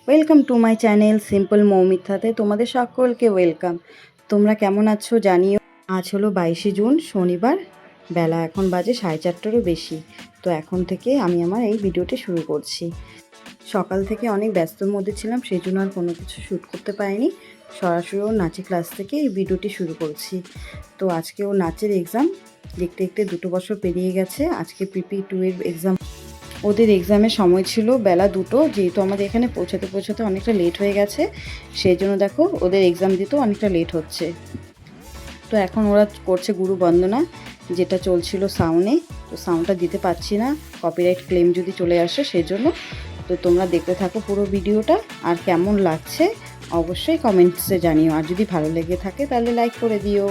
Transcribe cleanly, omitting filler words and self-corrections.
Welcome to my channel simple মৌমিতাতে তোমাদের সকলকে ওয়েলকাম। তোমরা কেমন আছো জানিও। আজ হলো 22শে জুন, শনিবার। বেলা এখন বাজে 4:30টারও বেশি। তো এখন থেকে আমি আমার এই ভিডিওটি শুরু করছি। সকাল থেকে অনেক ব্যস্তর মধ্যে ছিলাম, সেই জন্য আর কোনো কিছু শ্যুট করতে পারিনি। সরাসরি ওর নাচের ক্লাস থেকে এই ভিডিওটি শুরু করছি। তো আজকে ওর নাচের এক্সাম, দেখতে দেখতে 2 বছর পেরিয়ে গেছে। আজকে PP2 এর এক্সাম। ওদের এক্সামের সময় ছিল বেলা 2টো, যেহেতু আমাদের এখানে পৌঁছাতে অনেকটা লেট হয়ে গেছে, সেই জন্য দেখো ওদের এক্সাম দিতেও অনেকটা লেট হচ্ছে। তো এখন ওরা করছে গুরু বন্দনা, যেটা চলছিল সাউন্ডে। তো সাউন্ডটা দিতে পারছি না, কপিরাইট ক্লেম যদি চলে আসে সেই জন্য। তো তোমরা দেখতে থাকো পুরো ভিডিওটা, আর কেমন লাগছে অবশ্যই কমেন্টসে জানিও, আর যদি ভালো লেগে থাকে তাহলে লাইক করে দিও।